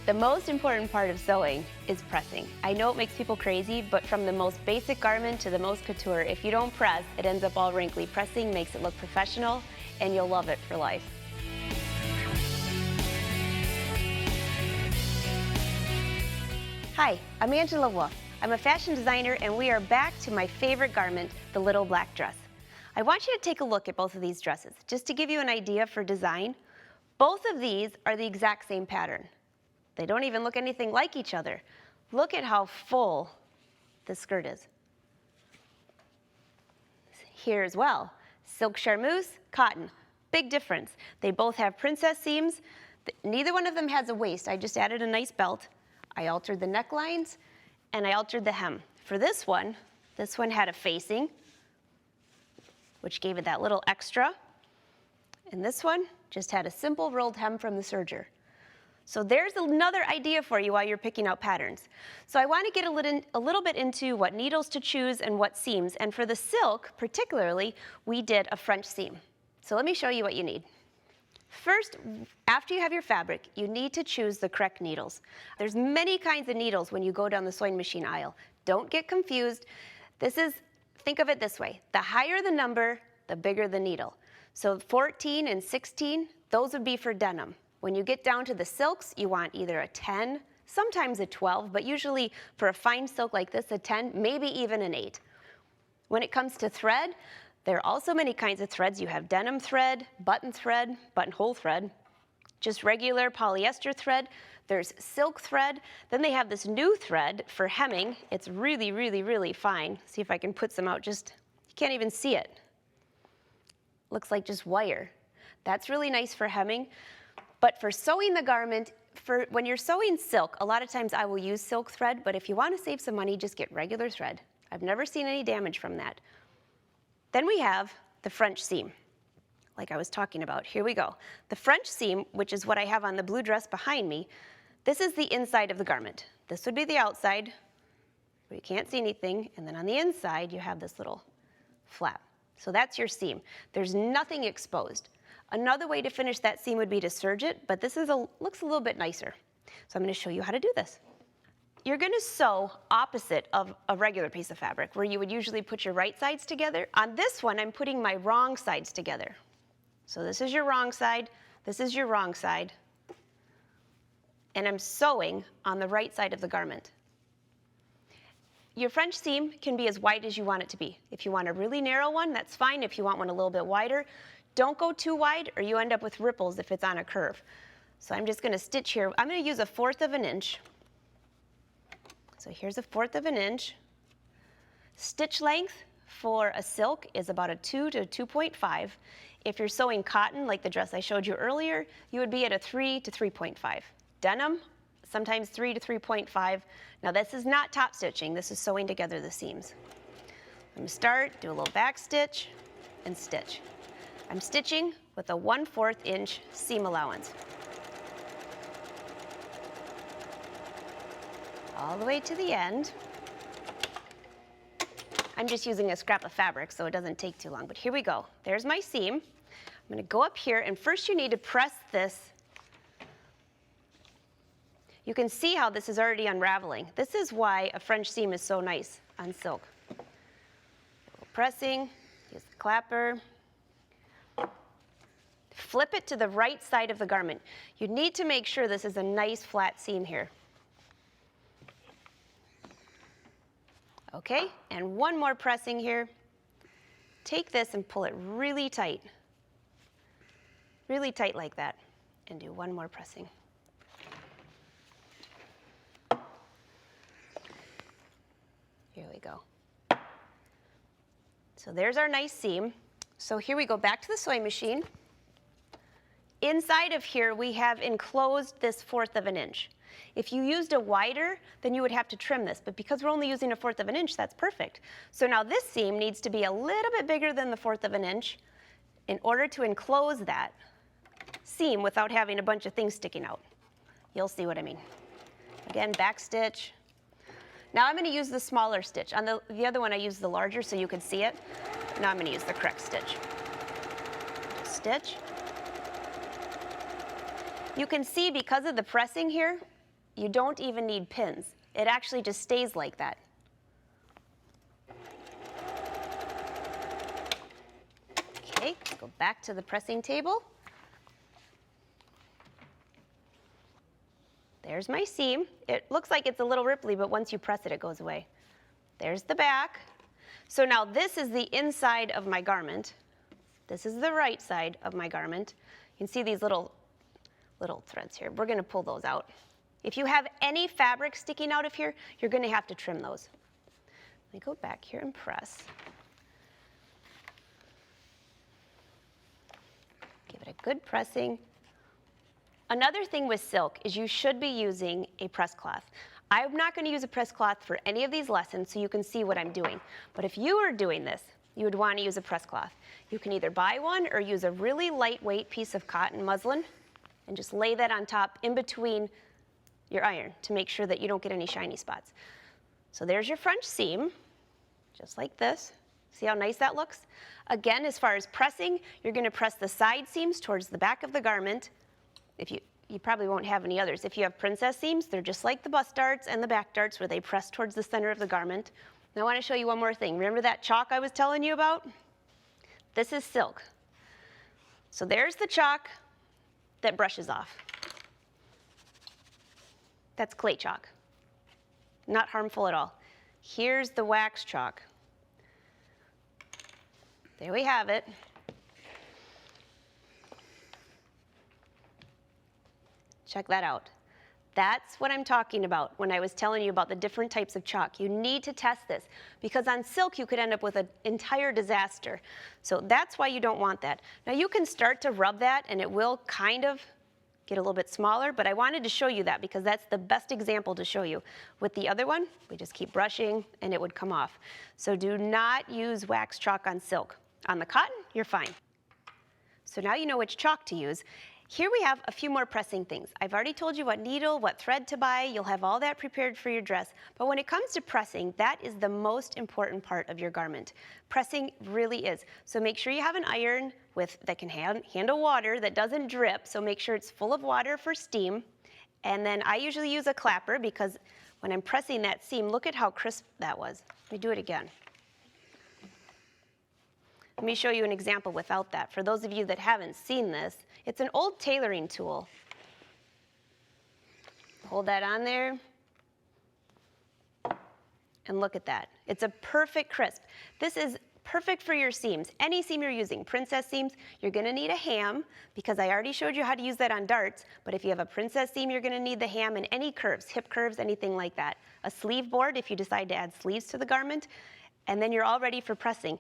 The most important part of sewing is pressing. I know it makes people crazy, but from the most basic garment to the most couture, if you don't press, it ends up all wrinkly. Pressing makes it look professional, and you'll love it for life. Hi, I'm Angela Wolf. I'm a fashion designer, and we are back to my favorite garment, the little black dress. I want you to take a look at both of these dresses, just to give you an idea for design. Both of these are the exact same pattern. They don't even look anything like each other. Look at how full the skirt is. Here as well, silk charmeuse, cotton, big difference. They both have princess seams. Neither one of them has a waist. I just added a nice belt. I altered the necklines, and I altered the hem. For this one had a facing, which gave it that little extra. And this one just had a simple rolled hem from the serger. So there's another idea for you while you're picking out patterns. So I want to get a little bit into what needles to choose and what seams. And for the silk, particularly, we did a French seam. So let me show you what you need. First, after you have your fabric, you need to choose the correct needles. There's many kinds of needles when you go down the sewing machine aisle. Don't get confused. Think of it this way. The higher the number, the bigger the needle. So 14 and 16, those would be for denim. When you get down to the silks, you want either a 10, sometimes a 12, but usually for a fine silk like this, a 10, maybe even an 8. When it comes to thread, there are also many kinds of threads. You have denim thread, buttonhole thread, just regular polyester thread. There's silk thread. Then they have this new thread for hemming. It's really, really, really fine. See if I can put some out. You can't even see it. Looks like just wire. That's really nice for hemming. But for sewing the garment, when you're sewing silk, a lot of times I will use silk thread, but if you want to save some money, just get regular thread. I've never seen any damage from that. Then we have the French seam, like I was talking about. Here we go. The French seam, which is what I have on the blue dress behind me, this is the inside of the garment. This would be the outside, where you can't see anything, and then on the inside, you have this little flap. So that's your seam. There's nothing exposed. Another way to finish that seam would be to serge it, but this looks a little bit nicer. So I'm going to show you how to do this. You're going to sew opposite of a regular piece of fabric, where you would usually put your right sides together. On this one, I'm putting my wrong sides together. So this is your wrong side, this is your wrong side, and I'm sewing on the right side of the garment. Your French seam can be as wide as you want it to be. If you want a really narrow one, that's fine. If you want one a little bit wider, don't go too wide or you end up with ripples if it's on a curve. So I'm just going to stitch here. I'm going to use 1/4 of an inch. So here's 1/4 of an inch. Stitch length for a silk is about a 2 to 2.5. If you're sewing cotton, like the dress I showed you earlier, you would be at a 3 to 3.5. Denim, sometimes 3 to 3.5. Now this is not top stitching, this is sewing together the seams. I'm going to start, do a little back stitch, and stitch. I'm stitching with a 1/4 inch seam allowance. All the way to the end. I'm just using a scrap of fabric so it doesn't take too long, but here we go. There's my seam. I'm going to go up here, and first you need to press this. You can see how this is already unraveling. This is why a French seam is so nice on silk. Pressing, use the clapper. Flip it to the right side of the garment. You need to make sure this is a nice flat seam here. Okay, and one more pressing here. Take this and pull it really tight like that, and do one more pressing. Here we go. So there's our nice seam. So here we go back to the sewing machine. Inside of here, we have enclosed this 1/4 of an inch. If you used a wider, then you would have to trim this, but because we're only using 1/4 of an inch, that's perfect. So now this seam needs to be a little bit bigger than the 1/4 of an inch in order to enclose that seam without having a bunch of things sticking out. You'll see what I mean. Again, back stitch. Now I'm going to use the smaller stitch. On the other one, I used the larger so you could see it. Now I'm going to use the correct stitch. Stitch. You can see because of the pressing here, You don't even need pins. It actually just stays like that. Okay, go back to the pressing table. There's my seam. It looks like it's a little ripply, but once you press it, it goes away. There's the back. So now this is the inside of my garment. This is the right side of my garment. You can see these little threads here. We're gonna pull those out. If you have any fabric sticking out of here, you're gonna have to trim those. Let me go back here and press. Give it a good pressing. Another thing with silk is you should be using a press cloth. I'm not going to use a press cloth for any of these lessons so you can see what I'm doing. But if you are doing this, you would want to use a press cloth. You can either buy one or use a really lightweight piece of cotton muslin and just lay that on top in between your iron to make sure that you don't get any shiny spots. So there's your French seam, just like this. See how nice that looks? Again, as far as pressing, you're going to press the side seams towards the back of the garment. If you probably won't have any others. If you have princess seams, they're just like the bust darts and the back darts where they press towards the center of the garment. Now I want to show you one more thing. Remember that chalk I was telling you about? This is silk. So there's the chalk that brushes off. That's clay chalk. Not harmful at all. Here's the wax chalk. There we have it. Check that out. That's what I'm talking about when I was telling you about the different types of chalk. You need to test this because on silk you could end up with an entire disaster. So that's why you don't want that. Now you can start to rub that and it will kind of get a little bit smaller, but I wanted to show you that because that's the best example to show you. With the other one, we just keep brushing and it would come off. So do not use wax chalk on silk. On the cotton, you're fine. So now you know which chalk to use. Here we have a few more pressing things. I've already told you what needle, what thread to buy. You'll have all that prepared for your dress. But when it comes to pressing, that is the most important part of your garment. Pressing really is. So make sure you have an iron that can handle water, that doesn't drip. So make sure it's full of water for steam. And then I usually use a clapper because when I'm pressing that seam, look at how crisp that was. Let me do it again. Let me show you an example without that. For those of you that haven't seen this, it's an old tailoring tool. Hold that on there. And look at that. It's a perfect crisp. This is perfect for your seams. Any seam you're using, princess seams, you're gonna need a ham because I already showed you how to use that on darts, but if you have a princess seam, you're gonna need the ham and any curves, hip curves, anything like that. A sleeve board if you decide to add sleeves to the garment, and then you're all ready for pressing.